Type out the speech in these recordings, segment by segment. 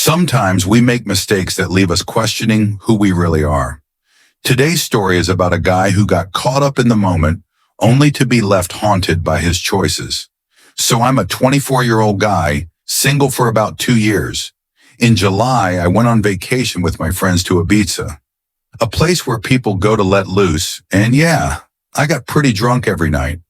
Sometimes we make mistakes that leave us questioning who we really are. Today's story is about a guy who got caught up in the moment only to be left haunted by his choices. So I'm a 24-year-old guy, single for about 2 years. In July, I went on vacation with my friends to Ibiza, a place where people go to let loose, and yeah, I got pretty drunk every night.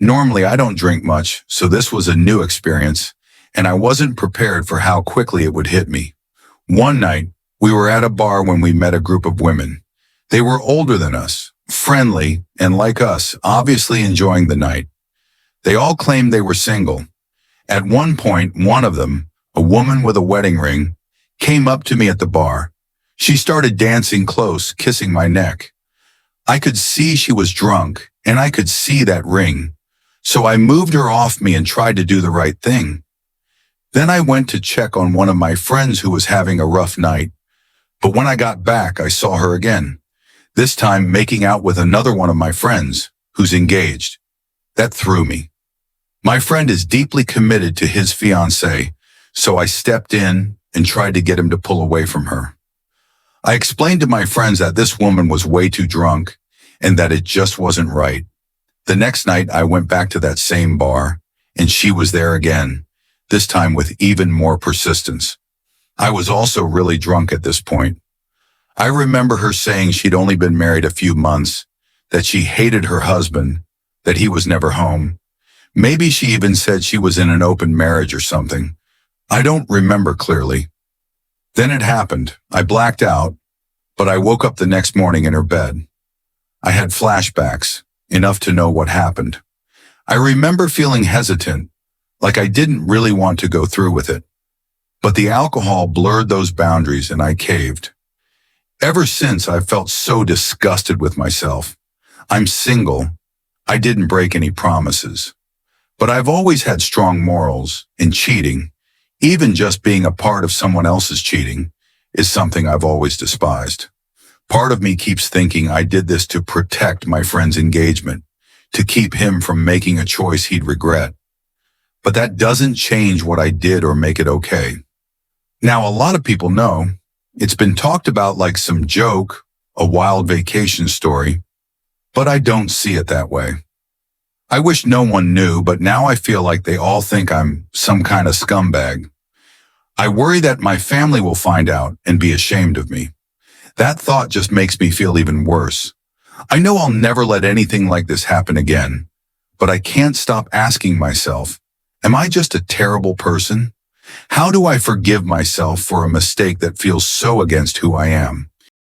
Normally, I don't drink much, so this was a new experience, and I wasn't prepared for how quickly it would hit me. One night, we were at a bar when we met a group of women. They were older than us, friendly, and like us, obviously enjoying the night. They all claimed they were single. At one point, one of them, a woman with a wedding ring, came up to me at the bar. She started dancing close, kissing my neck. I could see she was drunk, and I could see that ring. So I moved her off me and tried to do the right thing. Then I went to check on one of my friends who was having a rough night. But when I got back, I saw her again, this time making out with another one of my friends, who's engaged. That threw me. My friend is deeply committed to his fiancée, so I stepped in and tried to get him to pull away from her. I explained to my friends that this woman was way too drunk and that it just wasn't right. The next night, I went back to that same bar, and she was there again, this time with even more persistence. I was also really drunk at this point. I remember her saying she'd only been married a few months, that she hated her husband, that he was never home. Maybe she even said she was in an open marriage or something. I don't remember clearly. Then it happened. I blacked out, but I woke up the next morning in her bed. I had flashbacks, enough to know what happened. I remember feeling hesitant, like I didn't really want to go through with it. But the alcohol blurred those boundaries and I caved. Ever since, I've felt so disgusted with myself. I'm single. I didn't break any promises. But I've always had strong morals, and cheating, even just being a part of someone else's cheating, is something I've always despised. Part of me keeps thinking I did this to protect my friend's engagement, to keep him from making a choice he'd regret. But that doesn't change what I did or make it okay. Now, a lot of people know it's been talked about like some joke, a wild vacation story, but I don't see it that way. I wish no one knew, but now I feel like they all think I'm some kind of scumbag. I worry that my family will find out and be ashamed of me. That thought just makes me feel even worse. I know I'll never let anything like this happen again, but I can't stop asking myself, am I just a terrible person? How do I forgive myself for a mistake that feels so against who I am?